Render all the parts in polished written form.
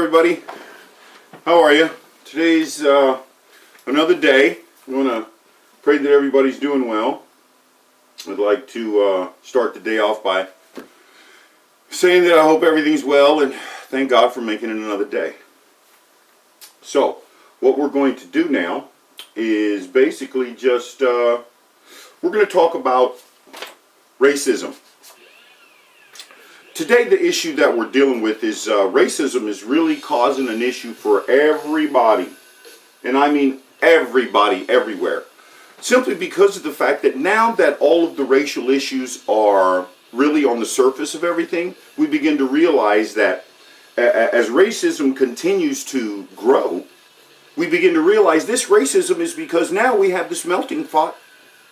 everybody. How are you? Today's another day. I want to pray that everybody's doing well. I'd like to start the day off by saying that I hope everything's well and thank God for making it another day. So, what we're going to do now is basically just, we're going to talk about racism. Today the issue that we're dealing with is racism is really causing an issue for everybody. And I mean everybody, everywhere. Simply because of the fact that now that all of the racial issues are really on the surface of everything, we begin to realize that as racism continues to grow, we begin to realize this racism is because now we have this melting pot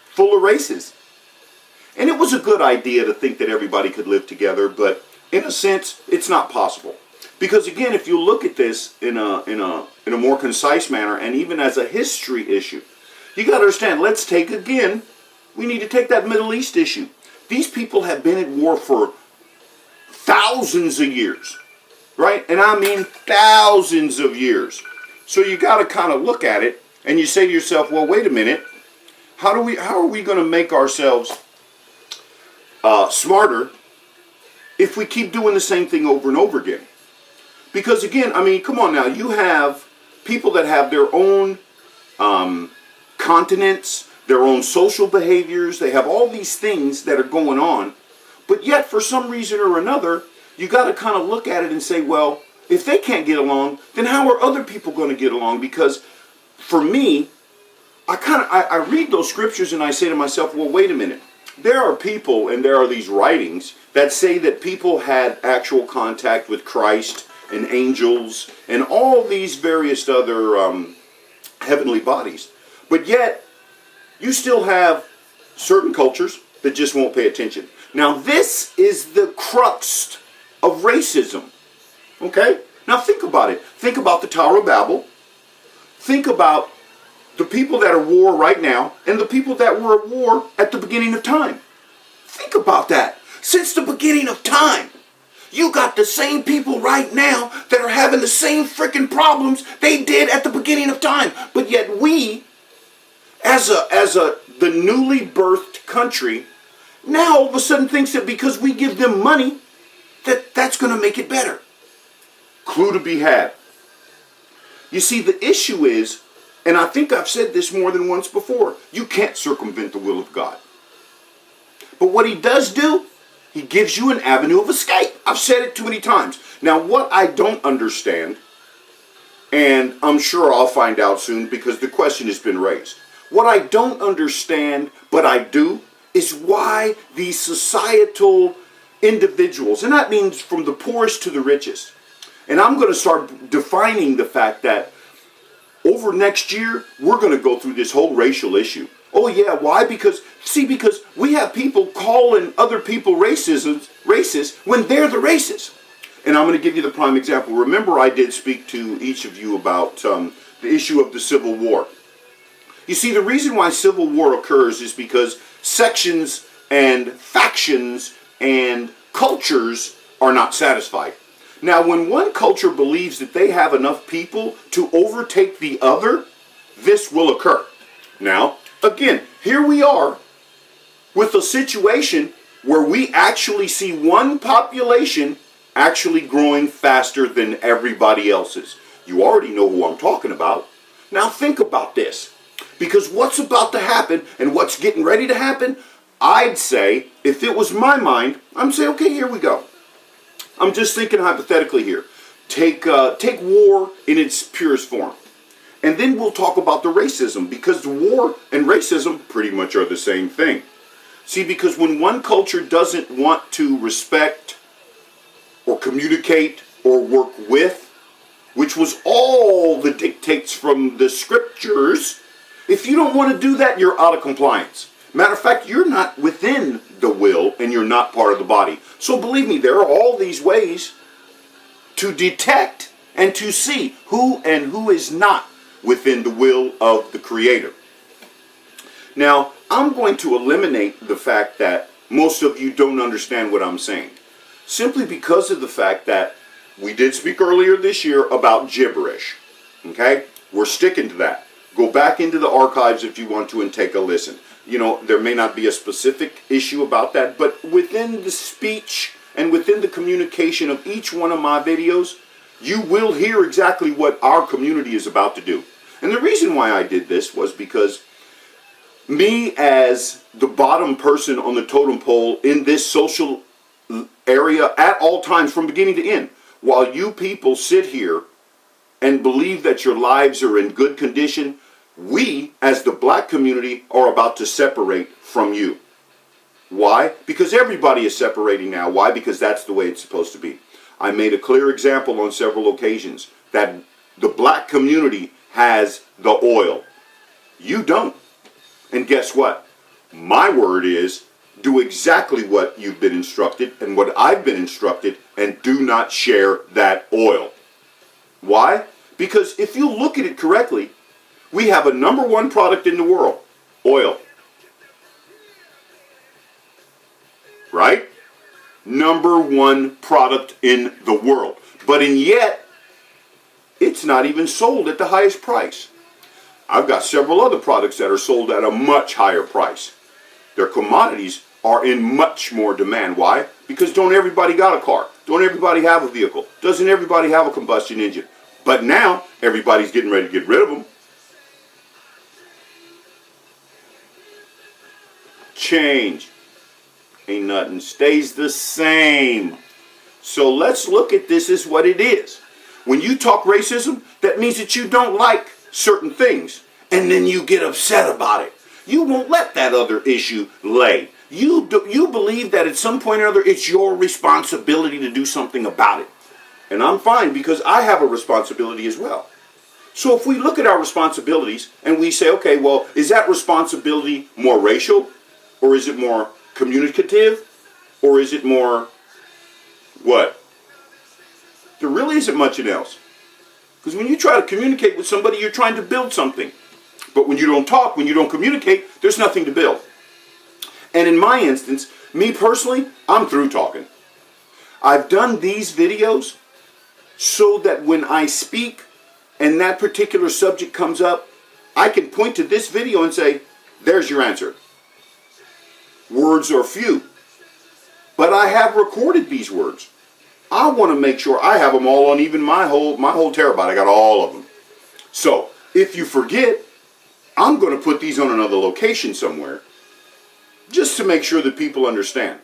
full of races. And it was a good idea to think that everybody could live together, but in a sense, it's not possible. Because again, if you look at this in a more concise manner, and even as a history issue, you got to understand. Let's take again. We need to take that Middle East issue. These people have been at war for thousands of years, right? And I mean thousands of years. So you got to kind of look at it, and you say to yourself, well, wait a minute. How are we going to make ourselves smarter if we keep doing the same thing over and over again? Because again, I mean, come on now, you have people that have their own continents, their own social behaviors, they have all these things that are going on, but yet for some reason or another, you got to kind of look at it and say, well, if they can't get along, then how are other people going to get along? Because for me, I read those scriptures and I say to myself, well, wait a minute. There are people and there are these writings that say that people had actual contact with Christ and angels and all these various other heavenly bodies. But yet, you still have certain cultures that just won't pay attention. Now, this is the crux of racism. Okay? Now, think about it. Think about the Tower of Babel. Think about the people that are at war right now and the people that were at war at the beginning of time. Think about that. Since the beginning of time, you got the same people right now that are having the same freaking problems they did at the beginning of time. But yet we, as the newly birthed country, now all of a sudden thinks that because we give them money, that's going to make it better. Clue to be had. You see, the issue is, and I think I've said this more than once before, you can't circumvent the will of God. But what he does do, he gives you an avenue of escape. I've said it too many times. Now, what I don't understand, and I'm sure I'll find out soon because the question has been raised. What I don't understand, but I do, is why these societal individuals, and that means from the poorest to the richest, and I'm going to start defining the fact that over next year, we're going to go through this whole racial issue. Oh yeah, why? Because we have people calling other people racist when they're the racist. And I'm going to give you the prime example. Remember, I did speak to each of you about the issue of the Civil War. You see, the reason why Civil War occurs is because sections and factions and cultures are not satisfied. Now, when one culture believes that they have enough people to overtake the other, this will occur. Now, again, here we are with a situation where we actually see one population actually growing faster than everybody else's. You already know who I'm talking about. Now think about this. Because what's about to happen and what's getting ready to happen, I'd say, if it was my mind, I'm saying, okay, here we go. I'm just thinking hypothetically here. Take war in its purest form. And then we'll talk about the racism, because the war and racism pretty much are the same thing. See, because when one culture doesn't want to respect or communicate or work with, which was all the dictates from the scriptures, if you don't want to do that, you're out of compliance. Matter of fact, you're not within the will and you're not part of the body. So believe me, there are all these ways to detect and to see who and who is not within the will of the Creator. Now, I'm going to eliminate the fact that most of you don't understand what I'm saying. Simply because of the fact that We did speak earlier this year about gibberish. Okay? We're sticking to that. Go back into the archives if you want to and take a listen. You know, there may not be a specific issue about that, but within the speech and within the communication of each one of my videos, you will hear exactly what our community is about to do. And the reason why I did this was because me, as the bottom person on the totem pole in this social area at all times from beginning to end, while you people sit here and believe that your lives are in good condition, we, as the black community, are about to separate from you. Why? Because everybody is separating now. Why? Because that's the way it's supposed to be. I made a clear example on several occasions that the black community has the oil. You don't. And guess what? My word is, do exactly what you've been instructed and what I've been instructed, and do not share that oil. Why? Because if you look at it correctly, we have a number one product in the world, oil. Right? Number one product in the world. But yet, it's not even sold at the highest price. I've got several other products that are sold at a much higher price. Their commodities are in much more demand. Why? Because don't everybody got a car? Don't everybody have a vehicle? Doesn't everybody have a combustion engine? But now, everybody's getting ready to get rid of them. Change. Ain't nothing stays the same. So let's look at this as what it is. When you talk racism, that means that you don't like certain things, and then you get upset about it. You won't let that other issue lay. You believe that at some point or other it's your responsibility to do something about it. And I'm fine, because I have a responsibility as well. So if we look at our responsibilities and we say, okay, well, is that responsibility more racial? Or is it more communicative? Or is it more what? There really isn't much else. Because when you try to communicate with somebody, you're trying to build something. But when you don't talk, when you don't communicate, there's nothing to build. And in my instance, me personally, I'm through talking. I've done these videos so that when I speak and that particular subject comes up, I can point to this video and say, there's your answer. Words are few. But I have recorded these words. I want to make sure I have them all on even my whole terabyte. I got all of them. So, if you forget, I'm going to put these on another location somewhere just to make sure that people understand.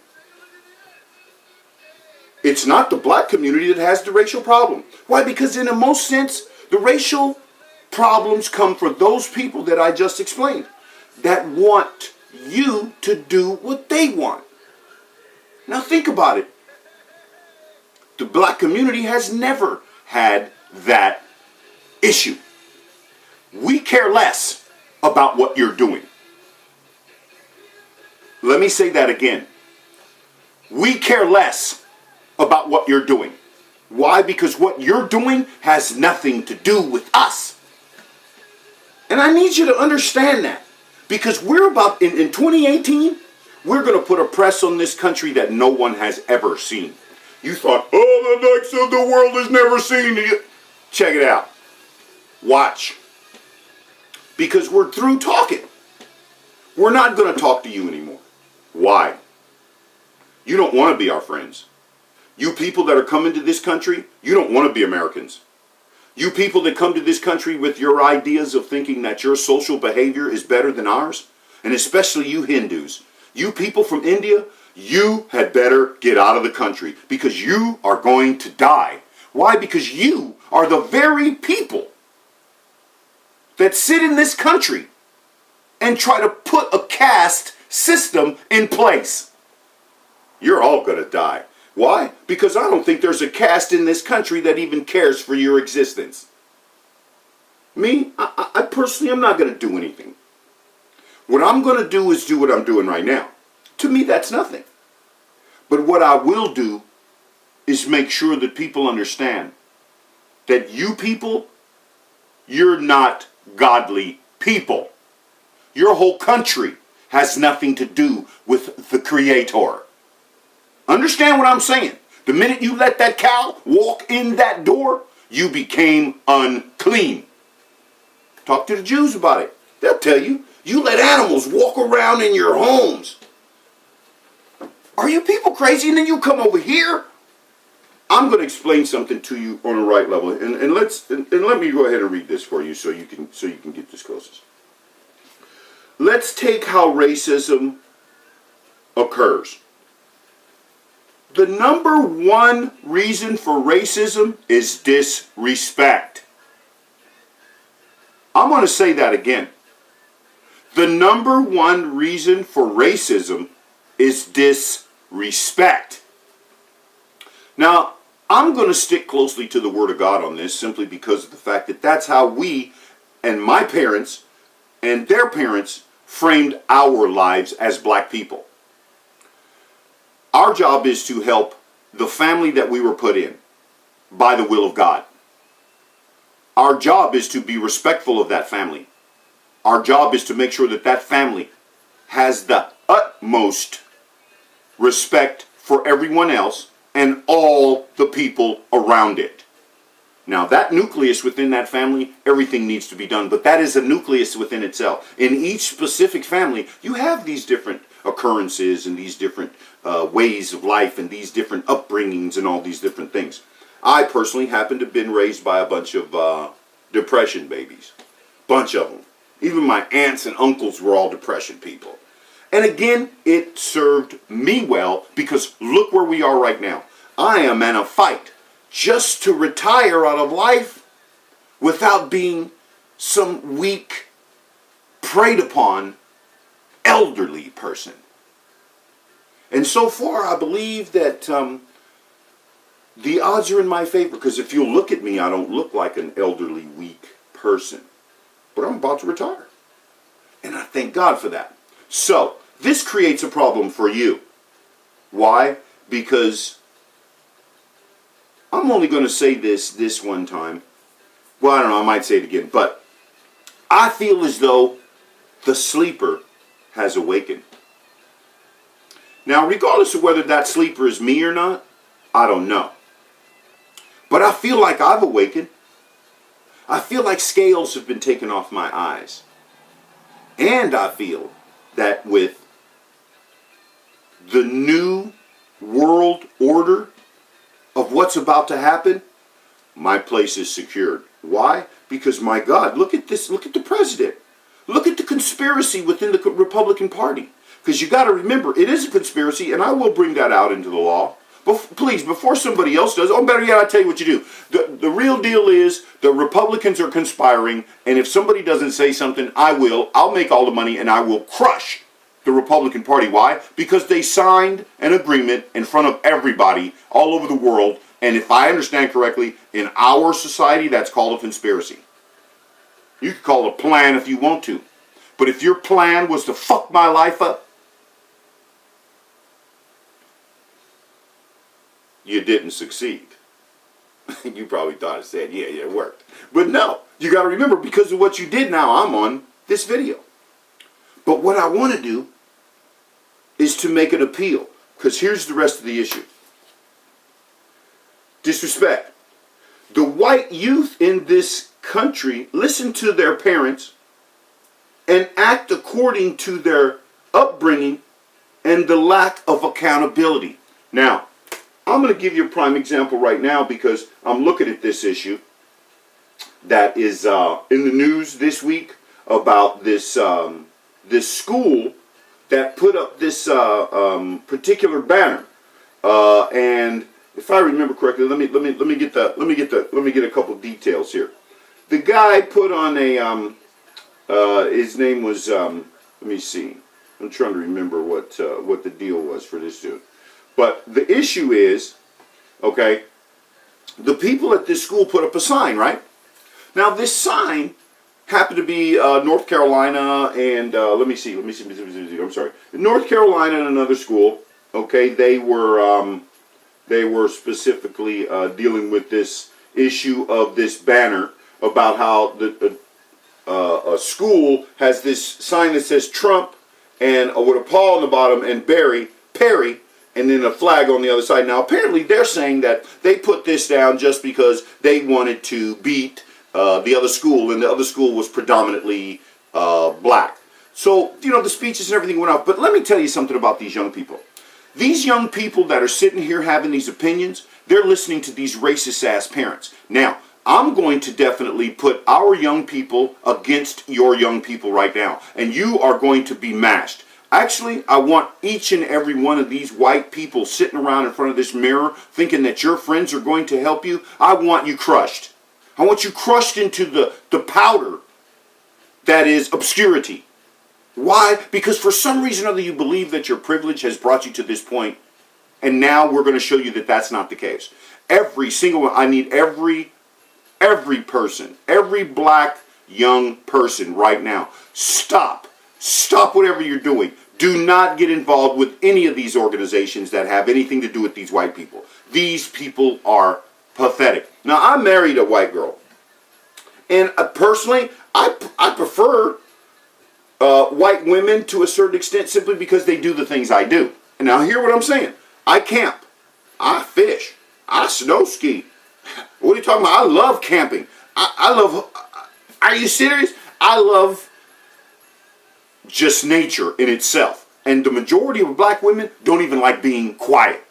It's not the black community that has the racial problem. Why? Because in the most sense, the racial problems come for those people that I just explained, that want you to do what they want. Now think about it. The black community has never had that issue. We care less about what you're doing. Let me say that again. We care less about what you're doing. Why? Because what you're doing has nothing to do with us. And I need you to understand that. Because we're about, in 2018, we're going to put a press on this country that no one has ever seen. You thought, oh, the likes of the world has never seen it. Check it out. Watch. Because we're through talking. We're not going to talk to you anymore. Why? You don't want to be our friends. You people that are coming to this country, you don't want to be Americans. You people that come to this country with your ideas of thinking that your social behavior is better than ours, and especially you Hindus, you people from India, you had better get out of the country because you are going to die. Why? Because you are the very people that sit in this country and try to put a caste system in place. You're all going to die. Why? Because I don't think there's a caste in this country that even cares for your existence. Me, I personally am not going to do anything. What I'm going to do is do what I'm doing right now. To me, that's nothing. But what I will do is make sure that people understand that you people, you're not godly people. Your whole country has nothing to do with the Creator. Understand what I'm saying. The minute you let that cow walk in that door, you became unclean. Talk to the Jews about it. They'll tell you, you let animals walk around in your homes. Are you people crazy? And then you come over here? I'm going to explain something to you on the right level. And let me go ahead and read this for you so you can get this closest. Let's take how racism occurs. The number one reason for racism is disrespect. I'm going to say that again. The number one reason for racism is disrespect. Now, I'm going to stick closely to the Word of God on this simply because of the fact that that's how we and my parents and their parents framed our lives as black people. Our job is to help the family that we were put in by the will of God. Our job is to be respectful of that family. Our job is to make sure that that family has the utmost respect for everyone else and all the people around it. Now, that nucleus within that family, everything needs to be done, but that is a nucleus within itself. In each specific family, you have these different occurrences and these different ways of life and these different upbringings and all these different things. I personally happen to have been raised by a bunch of depression babies. Bunch of them. Even my aunts and uncles were all depression people. And again, it served me well because look where we are right now. I am in a fight just to retire out of life without being some weak, preyed upon, elderly person. And so far, I believe that the odds are in my favor because if you look at me, I don't look like an elderly, weak person. But I'm about to retire. And I thank God for that. So, this creates a problem for you. Why? Because I'm only going to say this one time. Well, I don't know, I might say it again. But I feel as though the sleeper has awakened. Now, regardless of whether that sleeper is me or not, I don't know. But I feel like I've awakened. I feel like scales have been taken off my eyes. And I feel that with the new world order of what's about to happen, my place is secured. Why? Because, my God, look at this. Look at the president. Look at the conspiracy within the Republican Party. Because you got to remember, it is a conspiracy, and I will bring that out into the law. But please, before somebody else does, oh, better yet, I'll tell you what you do. The real deal is the Republicans are conspiring, and if somebody doesn't say something, I'll make all the money, and I will crush the Republican Party. Why? Because they signed an agreement in front of everybody all over the world, and if I understand correctly, in our society, that's called a conspiracy. You can call it a plan if you want to. But if your plan was to fuck my life up, you didn't succeed. You probably thought it said, yeah, it worked. But no, you got to remember, because of what you did now, I'm on this video. But what I want to do is to make an appeal. Because here's the rest of the issue. Disrespect. The white youth in this country listen to their parents and act according to their upbringing and the lack of accountability. Now, I'm going to give you a prime example right now because I'm looking at this issue that is in the news this week about this this school that put up this particular banner. And if I remember correctly, let me get a couple details here. The guy put on a his name was let me see. I'm trying to remember what the deal was for this dude. But the issue is, okay, the people at this school put up a sign, right? Now, this sign happened to be North Carolina and, let me see, I'm sorry. North Carolina and another school, okay, they were specifically dealing with this issue of this banner about how a school has this sign that says Trump and with a paw on the bottom and Perry, and then a flag on the other side. Now, apparently they're saying that they put this down just because they wanted to beat the other school, and the other school was predominantly black. So, the speeches and everything went off. But let me tell you something about these young people. These young people that are sitting here having these opinions, they're listening to these racist-ass parents. Now, I'm going to definitely put our young people against your young people right now. And you are going to be mashed. Actually, I want each and every one of these white people sitting around in front of this mirror thinking that your friends are going to help you. I want you crushed. I want you crushed into the powder that is obscurity. Why? Because for some reason or other you believe that your privilege has brought you to this point, and now we're going to show you that that's not the case. Every single one, I need every person, every black young person right now, stop whatever you're doing. Do not get involved with any of these organizations that have anything to do with these white people. These people are pathetic. Now, I married a white girl, and personally, I prefer white women to a certain extent simply because they do the things I do. And now hear what I'm saying. I camp. I fish. I snow ski. What are you talking about? I love camping. I love... Are you serious? I love just nature in itself. And the majority of black women don't even like being quiet.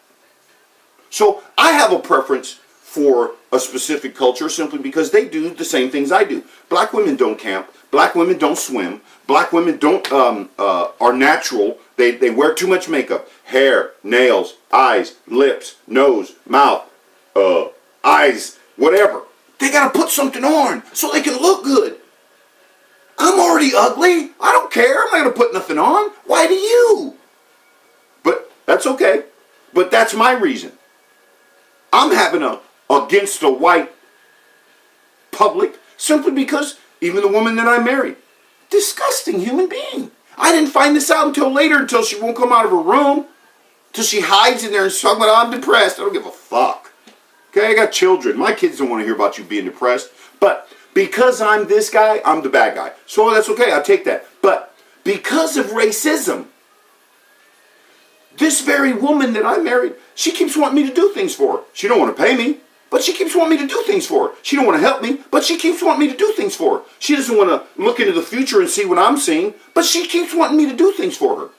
So I have a preference for a specific culture simply because they do the same things I do. Black women don't camp. Black women don't swim. Black women are natural. They wear too much makeup. Hair, nails, eyes, lips, nose, mouth, eyes, whatever. They got to put something on so they can look good. I'm already ugly. I don't care. I'm not going to put nothing on. Why do you? But that's okay. But that's my reason. I'm having against a white public simply because even the woman that I married, disgusting human being. I didn't find this out until later, until she won't come out of her room, till she hides in there and she's talking about, I'm depressed. I don't give a fuck. Okay, I got children. My kids don't want to hear about you being depressed. But because I'm this guy, I'm the bad guy. So that's okay, I'll take that. But because of racism, this very woman that I married, she keeps wanting me to do things for her. She don't want to pay me, but she keeps wanting me to do things for her. She don't want to help me, but she keeps wanting me to do things for her. She doesn't want to look into the future and see what I'm seeing, but she keeps wanting me to do things for her.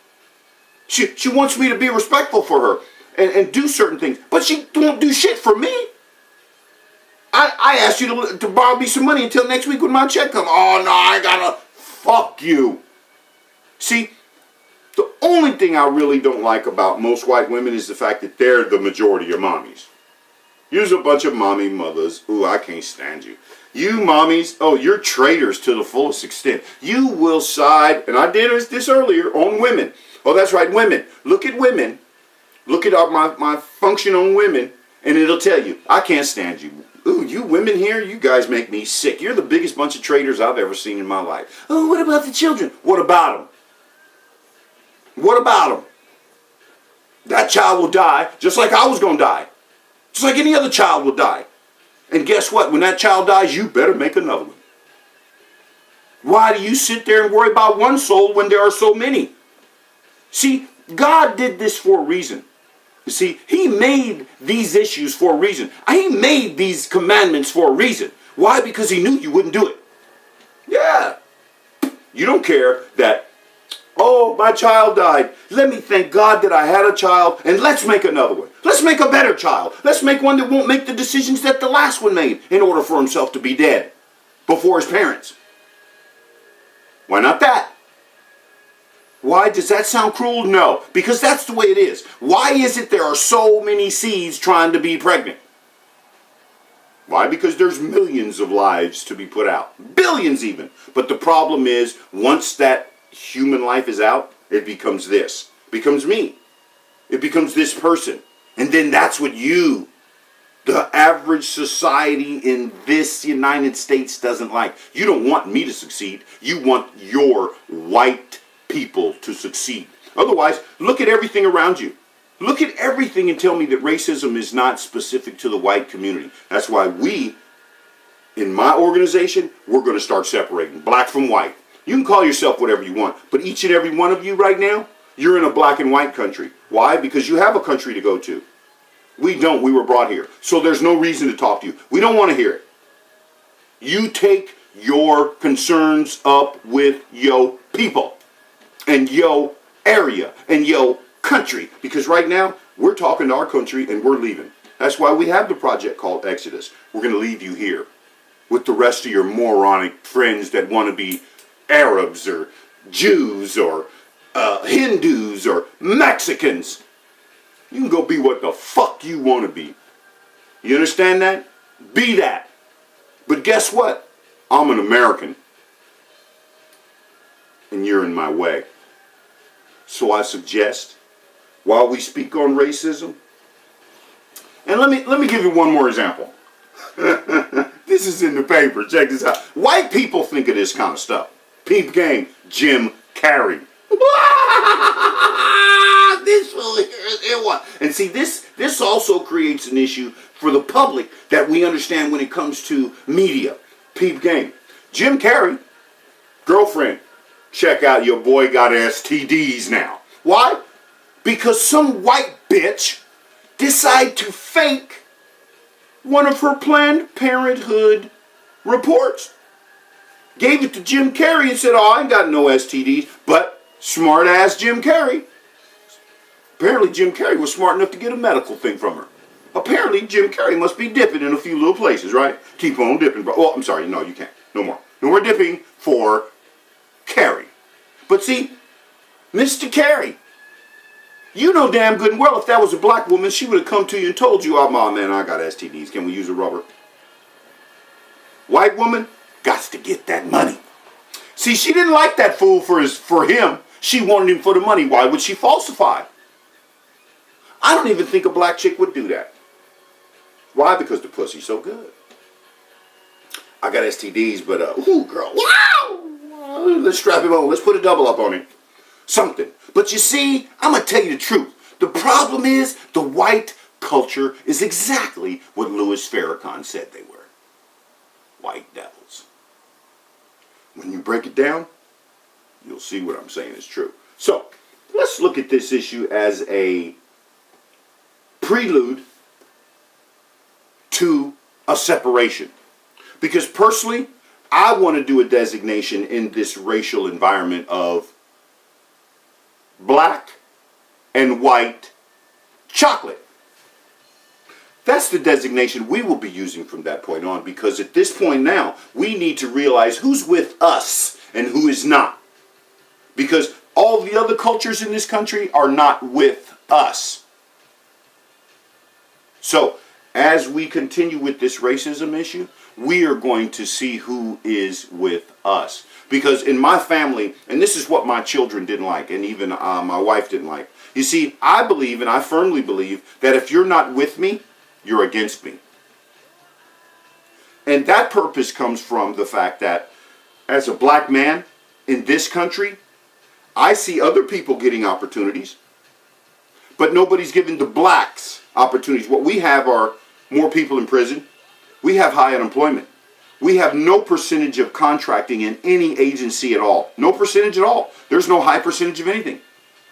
She wants me to be respectful for her and do certain things, but she won't do shit for me. I asked you to borrow me some money until next week when my check comes. Oh, no, I gotta... Fuck you. See, the only thing I really don't like about most white women is the fact that they're the majority of mommies. You're a bunch of mommy mothers. Ooh, I can't stand you. You mommies, oh, you're traitors to the fullest extent. You will side, and I did this earlier, on women. Oh, that's right, women. Look at women. Look at my function on women, and it'll tell you, I can't stand you. Ooh, you women here, you guys make me sick. You're the biggest bunch of traitors I've ever seen in my life. Oh, what about the children? What about them? What about them? That child will die just like I was going to die. Just like any other child will die. And guess what? When that child dies, you better make another one. Why do you sit there and worry about one soul when there are so many? See, God did this for a reason. You see, He made these issues for a reason. He made these commandments for a reason. Why? Because He knew you wouldn't do it. Yeah. You don't care that, oh, my child died. Let me thank God that I had a child, and let's make another one. Let's make a better child. Let's make one that won't make the decisions that the last one made in order for himself to be dead before his parents. Why not that? Why? Does that sound cruel? No. Because that's the way it is. Why is it there are so many seeds trying to be pregnant? Why? Because there's millions of lives to be put out. Billions even. But the problem is, once that human life is out, it becomes this. It becomes me. It becomes this person. And then that's what you, the average society in this United States, doesn't like. You don't want me to succeed. You want your white people to succeed. Otherwise, look at everything around you. Look at everything and tell me that racism is not specific to the white community. That's why we, in my organization, we're going to start separating black from white. You can call yourself whatever you want, but each and every one of you right now, You're in a black and white country. Why? Because you have a country to go to. We don't. We were brought here. So there's no reason to talk to you. We don't want to hear it. You take your concerns up with yo people and yo area and yo country. Because right now, we're talking to our country and we're leaving. That's why we have the project called Exodus. We're going to leave you here with the rest of your moronic friends that want to be Arabs or Jews or Hindus or Mexicans. You can go be what the fuck you want to be. You understand that? Be that. But guess what? I'm an American. And you're in my way. So I suggest, while we speak on racism, and let me give you one more example. This is in the paper. Check this out. White people think of this kind of stuff. Peep game. Jim Carrey. This fool here is one. And see, this also creates an issue for the public that we understand when it comes to media. Peep game. Jim Carrey, girlfriend, check out your boy got STDs now. Why? Because some white bitch decided to fake one of her Planned Parenthood reports. Gave it to Jim Carrey and said, oh, I ain't got no STDs. But smart ass Jim Carrey. Apparently Jim Carrey was smart enough to get a medical thing from her. Apparently Jim Carrey must be dipping in a few little places, right? Keep on dipping. Well, I'm sorry. No, you can't. No more. No more dipping for Carrey. But see, Mr. Carrey, you know damn good and well if that was a black woman, she would have come to you and told you, oh, man, I got STDs. Can we use a rubber? White woman, got to get that money. See, she didn't like that fool for him. She wanted him for the money. Why would she falsify? I don't even think a black chick would do that. Why? Because the pussy's so good. I got STDs, but, ooh, girl, wow! Let's strap him on. Let's put a double up on him. Something. But you see, I'm going to tell you the truth. The problem is the white culture is exactly what Louis Farrakhan said they were. White devils. When you break it down, you'll see what I'm saying is true. So, let's look at this issue as a prelude to a separation. Because personally, I want to do a designation in this racial environment of black and white chocolate. That's the designation we will be using from that point on, because at this point now, we need to realize who's with us and who is not. Because all the other cultures in this country are not with us. So, as we continue with this racism issue, we are going to see who is with us. Because in my family, and this is what my children didn't like, and even my wife didn't like. You see, I believe, and I firmly believe, that if you're not with me, you're against me. And that purpose comes from the fact that as a black man in this country, I see other people getting opportunities, but nobody's giving the blacks opportunities. What we have are more people in prison. We have high unemployment. We have no percentage of contracting in any agency at all. No percentage at all. There's no high percentage of anything.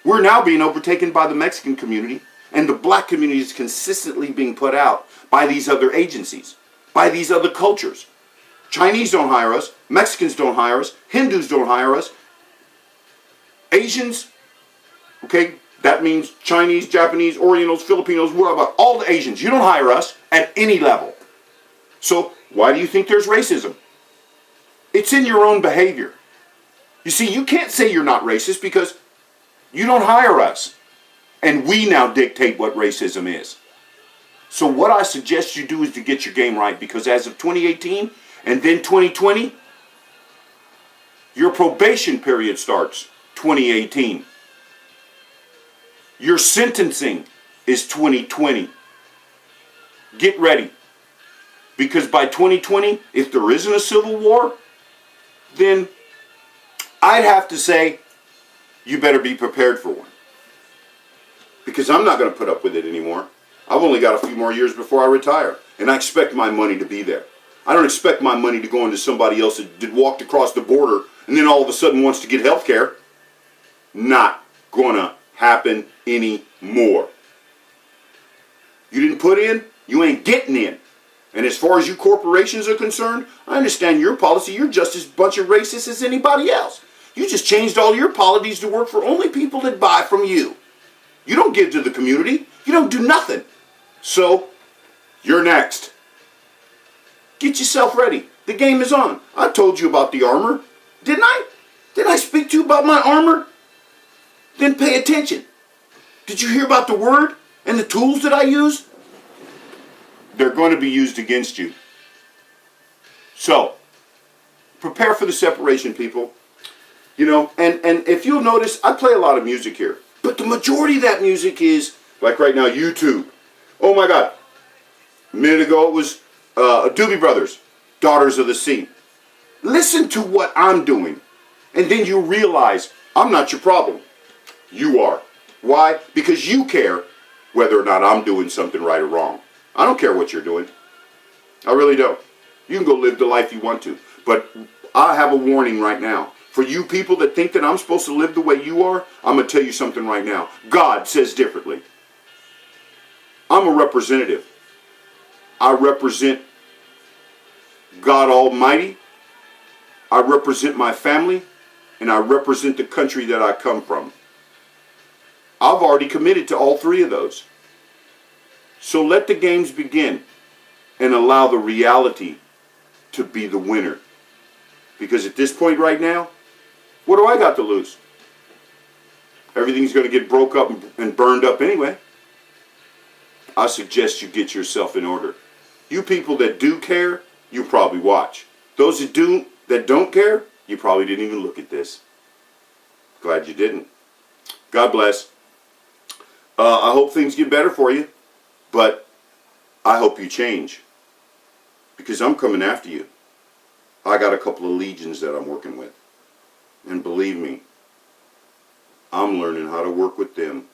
We're now being overtaken by the Mexican community, and the black community is consistently being put out by these other agencies, by these other cultures. Chinese don't hire us. Mexicans don't hire us. Hindus don't hire us. Asians, okay, that means Chinese, Japanese, Orientals, Filipinos, whatever, all the Asians. You don't hire us at any level. So why do you think there's racism? It's in your own behavior. You see, you can't say you're not racist because you don't hire us. And we now dictate what racism is. So what I suggest you do is to get your game right, because as of 2018 and then 2020, your probation period starts 2018. Your sentencing is 2020. Get ready. Because by 2020, if there isn't a civil war, then I'd have to say you better be prepared for one. Because I'm not going to put up with it anymore. I've only got a few more years before I retire. And I expect my money to be there. I don't expect my money to go into somebody else that walked across the border and then all of a sudden wants to get health care. Not gonna happen anymore. You didn't put in, you ain't getting in. And as far as you corporations are concerned, I understand your policy. You're just as bunch of racists as anybody else. You just changed all your policies to work for only people that buy from you. You don't give to the community. You don't do nothing. So, you're next. Get yourself ready. The game is on. I told you about the armor. Didn't I? Didn't I speak to you about my armor? Then pay attention. Did you hear about the word and the tools that I use? They're going to be used against you. So, prepare for the separation, people. You know, and if you'll notice, I play a lot of music here. But the majority of that music is, like right now, YouTube. Oh my God. A minute ago it was Doobie Brothers, Daughters of the Sea. Listen to what I'm doing. And then you realize, I'm not your problem. You are. Why? Because you care whether or not I'm doing something right or wrong. I don't care what you're doing. I really don't. You can go live the life you want to. But I have a warning right now. For you people that think that I'm supposed to live the way you are, I'm going to tell you something right now. God says differently. I'm a representative. I represent God Almighty. I represent my family. And I represent the country that I come from. I've already committed to all three of those. So let the games begin and allow the reality to be the winner. Because at this point right now, what do I got to lose? Everything's going to get broke up and burned up anyway. I suggest you get yourself in order. You people that do care, you probably watch. Those that don't care, you probably didn't even look at this. Glad you didn't. God bless. I hope things get better for you. But I hope you change. Because I'm coming after you. I got a couple of legions that I'm working with. And believe me, I'm learning how to work with them